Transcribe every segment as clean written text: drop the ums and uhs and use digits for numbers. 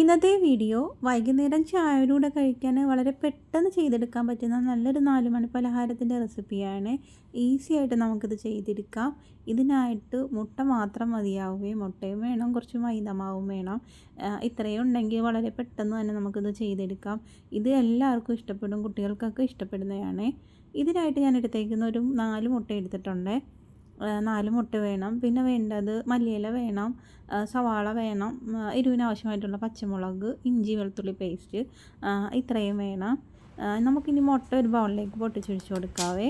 ഇന്നത്തെ വീഡിയോ വൈകുന്നേരം ചായയുടെ കൂടെ കഴിക്കാൻ വളരെ പെട്ടെന്ന് ചെയ്തെടുക്കാൻ പറ്റുന്ന നല്ലൊരു 4 മണി പലഹാരത്തിൻ്റെ റെസിപ്പിയാണ്. ഈസി ആയിട്ട് നമുക്കിത് ചെയ്തെടുക്കാം. ഇതിനായിട്ട് മുട്ട മാത്രം മതിയാവുകയും മുട്ടയും വേണം, കുറച്ച് മൈദമാവും വേണം. ഇത്രയും ഉണ്ടെങ്കിൽ വളരെ പെട്ടെന്ന് തന്നെ നമുക്കിത് ചെയ്തെടുക്കാം. ഇത് എല്ലാവർക്കും ഇഷ്ടപ്പെടും, കുട്ടികൾക്കൊക്കെ ഇഷ്ടപ്പെടുന്നതാണ്. ഇതിനായിട്ട് ഞാൻ എടുത്തേക്കുന്ന ഒരു 4 മുട്ട എടുത്തിട്ടുണ്ട്. 4 മുട്ട വേണം. പിന്നെ വേണ്ടത് മല്ലിയില വേണം, സവാള വേണം, എരിവിന് ആവശ്യമായിട്ടുള്ള പച്ചമുളക്, ഇഞ്ചി വെളുത്തുള്ളി പേസ്റ്റ്, ഇത്രയും വേണം. നമുക്കിനി മുട്ട ഒരു ബൗളിലേക്ക് പൊട്ടിച്ചൊഴിച്ച് കൊടുക്കാവേ.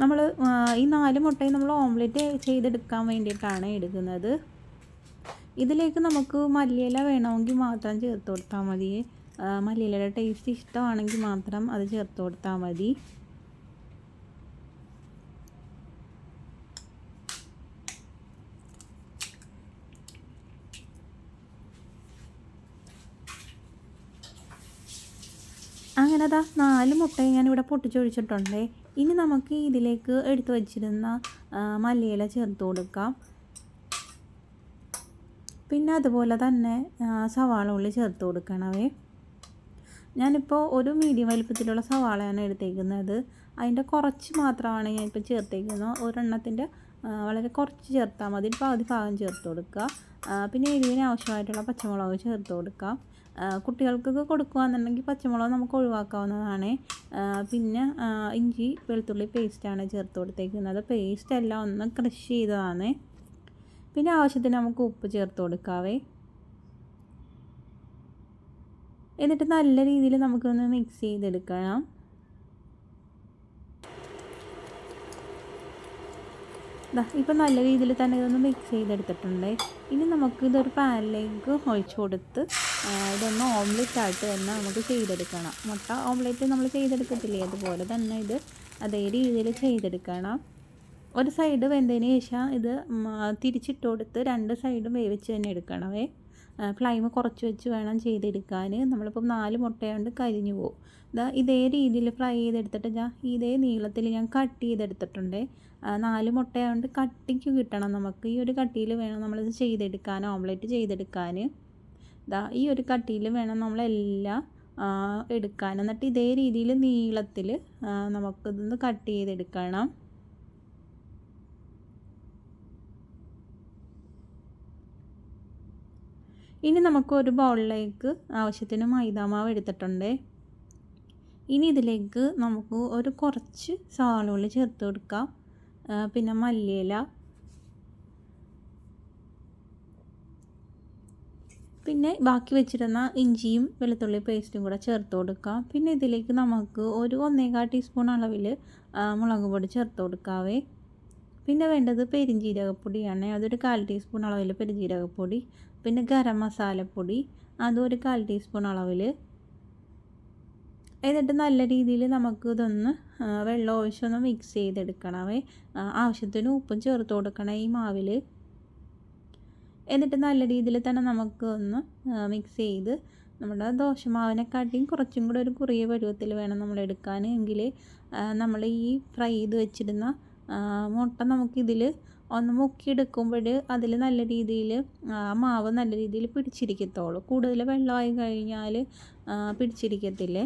നമ്മൾ ഈ 4 മുട്ടയും നമ്മൾ ഓംലെറ്റ് ചെയ്തെടുക്കാൻ വേണ്ടിയിട്ടാണ് എടുക്കുന്നത്. ഇതിലേക്ക് നമുക്ക് മല്ലിയില വേണമെങ്കിൽ മാത്രം ചേർത്ത് കൊടുത്താൽ മതി. മല്ലിയിലയുടെ ടേസ്റ്റ് ഇഷ്ടമാണെങ്കിൽ മാത്രം അത് ചേർത്ത് കൊടുത്താൽ മതി. അങ്ങനെ 4 മുട്ടയും ഞാനിവിടെ പൊട്ടിച്ചൊഴിച്ചിട്ടുണ്ട്. ഇനി നമുക്ക് ഇതിലേക്ക് എടുത്തു വച്ചിരുന്ന മല്ലിയില ചേർത്ത് കൊടുക്കാം. പിന്നെ അതുപോലെ തന്നെ സവാള ഉള്ളി ചേർത്ത് കൊടുക്കണവേ. ഞാനിപ്പോൾ ഒരു മീഡിയം വലിപ്പത്തിലുള്ള സവാളയാണ് എടുത്തേക്കുന്നത്. അതിൻ്റെ കുറച്ച് മാത്രമാണ് ഞാനിപ്പോൾ ചേർത്തേക്കുന്നത്. ഒരെണ്ണത്തിൻ്റെ വളരെ കുറച്ച് ചേർത്താൽ മതി. പകുതി ഭാഗം ചേർത്ത് കൊടുക്കുക. പിന്നെ എരിവിന് ആവശ്യമായിട്ടുള്ള പച്ചമുളക് ചേർത്ത് കൊടുക്കാം. കുട്ടികൾക്കൊക്കെ കൊടുക്കുകയെന്നുണ്ടെങ്കിൽ പച്ചമുളക് നമുക്ക് ഒഴിവാക്കാവുന്നതാണ്. പിന്നെ ഇഞ്ചി വെളുത്തുള്ളി പേസ്റ്റാണ് ചേർത്ത് കൊടുത്തേക്കുന്നത്. പേസ്റ്റ് എല്ലാം ഒന്ന് ക്രഷ് ചെയ്തതാണ്. പിന്നെ ആവശ്യത്തിന് നമുക്ക് ഉപ്പ് ചേർത്ത് കൊടുക്കാവേ. എന്നിട്ട് നല്ല രീതിയിൽ നമുക്കൊന്ന് മിക്സ് ചെയ്തെടുക്കണം. ഇപ്പം നല്ല രീതിയിൽ തന്നെ ഇതൊന്ന് മിക്സ് ചെയ്തെടുത്തിട്ടുണ്ട്. ഇനി നമുക്ക് ഇതൊരു പാനിലേക്ക് ഒഴിച്ച് കൊടുത്ത് ഇതൊന്ന് ഓംലെറ്റ് ആയിട്ട് തന്നെ നമുക്ക് ചെയ്തെടുക്കണം. മുട്ട ഓംലെറ്റ് നമ്മൾ ചെയ്തെടുക്കത്തില്ലേ, അതുപോലെ തന്നെ ഇത് അതേ രീതിയിൽ ചെയ്തെടുക്കണം. ഒരു സൈഡ് വെന്തതിന് ശേഷം ഇത് തിരിച്ചിട്ട് കൊടുത്ത് 2 സൈഡും വേവിച്ച് തന്നെ എടുക്കണമേ. ഫ്ലെയിം കുറച്ച് വെച്ച് വേണം ചെയ്തെടുക്കാൻ. നമ്മളിപ്പം 4 മുട്ടയുണ്ട് കരിഞ്ഞു പോകും. ഇതേ രീതിയിൽ ഫ്രൈ ചെയ്തെടുത്തിട്ട് ഇതേ നീളത്തിൽ ഞാൻ കട്ട് ചെയ്തെടുത്തിട്ടുണ്ട്. 4 മുട്ടയുണ്ട് കട്ടിക്ക് കിട്ടണം നമുക്ക്. ഈ ഒരു കട്ടിയിൽ വേണം നമ്മളിത് ചെയ്തെടുക്കാൻ, ഓംലെറ്റ് ചെയ്തെടുക്കാൻ. ഈ ഒരു കട്ടിയിൽ വേണം നമ്മളെല്ലാം എടുക്കാൻ. എന്നിട്ട് ഇതേ രീതിയിൽ നീളത്തിൽ നമുക്കിതൊന്ന് കട്ട് ചെയ്തെടുക്കണം. ഇനി നമുക്ക് ഒരു ബൗളിലേക്ക് ആവശ്യത്തിന് മൈദാമാവ് എടുത്തിട്ടുണ്ട്. ഇനി ഇതിലേക്ക് നമുക്ക് ഒരു കുറച്ച് സവാള ഉള്ളി ചേർത്ത് കൊടുക്കാം. പിന്നെ മല്ലിയില, പിന്നെ ബാക്കി വെച്ചിരുന്ന ഇഞ്ചിയും വെളുത്തുള്ളി പേസ്റ്റും കൂടെ ചേർത്ത് കൊടുക്കാം. പിന്നെ ഇതിലേക്ക് നമുക്ക് ഒരു 1.25 ടീസ്പൂൺ അളവിൽ മുളക് പൊടി ചേർത്ത് കൊടുക്കാവേ. പിന്നെ വേണ്ടത് പെരിഞ്ജീരകപ്പൊടിയാണ്. അതൊരു 1/4 ടീസ്പൂൺ അളവിൽ പെരിഞ്ജീരകപ്പൊടി. പിന്നെ ഗരം മസാലപ്പൊടി അതും ഒരു 1/4 ടീസ്പൂൺ അളവിൽ. എന്നിട്ട് നല്ല രീതിയിൽ നമുക്ക് ഇതൊന്ന് വെള്ളം ഒഴിച്ചൊന്ന് മിക്സ് ചെയ്തെടുക്കണമേ. ആവശ്യത്തിന് ഉപ്പും ചേർത്ത് കൊടുക്കണം ഈ മാവിൽ. എന്നിട്ട് നല്ല രീതിയിൽ തന്നെ നമുക്ക് ഒന്ന് മിക്സ് ചെയ്ത് നമ്മുടെ ദോശമാവിനെക്കാട്ടിയും കുറച്ചും കൂടെ ഒരു കുറിയ പരുവത്തിൽ വേണം നമ്മൾ എടുക്കാൻ. എങ്കിൽ നമ്മൾ ഈ ഫ്രൈ ചെയ്ത് വെച്ചിരുന്ന മുട്ട നമുക്കിതിൽ ഒന്ന് മുക്കിയെടുക്കുമ്പോൾ അതിൽ നല്ല രീതിയിൽ മാവ് നല്ല രീതിയിൽ പിടിച്ചിരിക്കത്തുള്ളൂ. കൂടുതൽ വെള്ളമായി കഴിഞ്ഞാൽ പിടിച്ചിരിക്കത്തില്ലേ.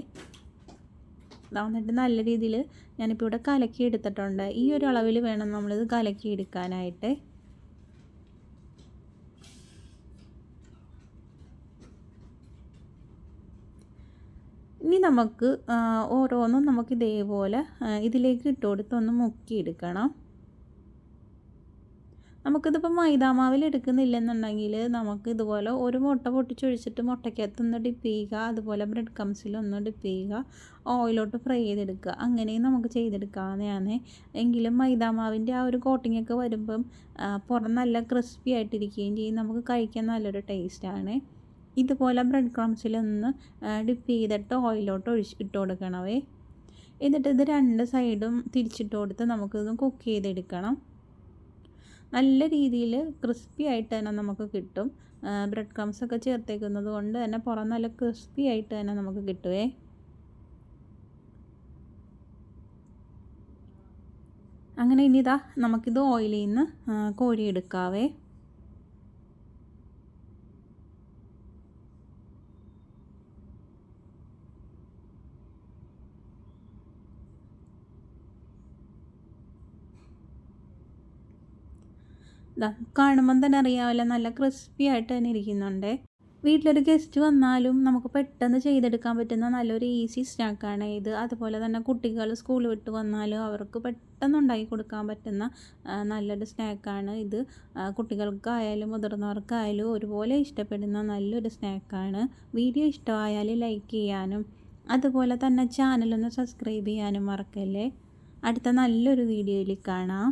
എന്നിട്ട് നല്ല രീതിയിൽ ഞാനിപ്പോൾ ഇവിടെ കലക്കി എടുത്തിട്ടുണ്ട്. ഈ ഒരു അളവിൽ വേണം നമ്മളിത് കലക്കി എടുക്കാനായിട്ട്. ഇനി നമുക്ക് ഓരോന്നും നമുക്ക് ഇതേപോലെ ഇതിലേക്ക് ഇട്ട് കൊടുത്ത് ഒന്ന് മുക്കിയെടുക്കണം. നമുക്കിതിപ്പോൾ മൈദാമാവിൽ എടുക്കുന്നില്ലെന്നുണ്ടെങ്കിൽ നമുക്ക് ഇതുപോലെ ഒരു മുട്ട പൊട്ടിച്ചൊഴിച്ചിട്ട് മുട്ടയ്ക്കകത്തൊന്ന് ഡിപ്പ് ചെയ്യുക. അതുപോലെ ബ്രെഡ് ക്രംസിലൊന്ന് ഡിപ്പ് ചെയ്യുക, ഓയിലോട്ട് ഫ്രൈ ചെയ്തെടുക്കുക. അങ്ങനെയും നമുക്ക് ചെയ്തെടുക്കാവുന്നതാണ്. എങ്കിലും മൈദാമാവിൻ്റെ ആ ഒരു കോട്ടിങ്ങൊക്കെ വരുമ്പം പുറം നല്ല ക്രിസ്പി ആയിട്ടിരിക്കുകയും ചെയ്യും. നമുക്ക് കഴിക്കാൻ നല്ലൊരു ടേസ്റ്റാണ്. ഇതുപോലെ ബ്രെഡ് ക്രംസിലൊന്ന് ഡിപ്പ് ചെയ്തിട്ട് ഓയിലോട്ട് ഇട്ട് കൊടുക്കണവേ. എന്നിട്ട് ഇത് 2 സൈഡും തിരിച്ചിട്ട് കൊടുത്ത് നമുക്കിത് കുക്ക് ചെയ്തെടുക്കണം. നല്ല രീതിയിൽ ക്രിസ്പി ആയിട്ട് തന്നെ നമുക്ക് കിട്ടും. ബ്രെഡ് ക്രംസൊക്കെ ചേർത്തേക്കുന്നത് കൊണ്ട് തന്നെ പുറം നല്ല ക്രിസ്പി ആയിട്ട് തന്നെ നമുക്ക് കിട്ടുവേ. അങ്ങനെ ഇനി ഇതാ നമുക്കിത് ഓയിലിൽ നിന്ന് കോരിയെടുക്കാവേ. കാണുമ്പം തന്നെ അറിയാമല്ലോ, നല്ല ക്രിസ്പി ആയിട്ട് തന്നെ ഇരിക്കുന്നുണ്ട്. വീട്ടിലൊരു ഗസ്റ്റ് വന്നാലും നമുക്ക് പെട്ടെന്ന് ചെയ്തെടുക്കാൻ പറ്റുന്ന നല്ലൊരു ഈസി സ്നാക്കാണ് ഇത്. അതുപോലെ തന്നെ കുട്ടികൾ സ്കൂൾ വിട്ട് വന്നാലും അവർക്ക് പെട്ടെന്ന് ഉണ്ടാക്കി കൊടുക്കാൻ പറ്റുന്ന നല്ലൊരു സ്നാക്കാണ് ഇത്. കുട്ടികൾക്കായാലും മുതിർന്നവർക്കായാലും ഒരുപോലെ ഇഷ്ടപ്പെടുന്ന നല്ലൊരു സ്നാക്കാണ്. വീഡിയോ ഇഷ്ടമായാൽ ലൈക്ക് ചെയ്യാനും അതുപോലെ തന്നെ ചാനലൊന്ന് സബ്സ്ക്രൈബ് ചെയ്യാനും മറക്കല്ലേ. അടുത്ത നല്ലൊരു വീഡിയോയിൽ കാണാം.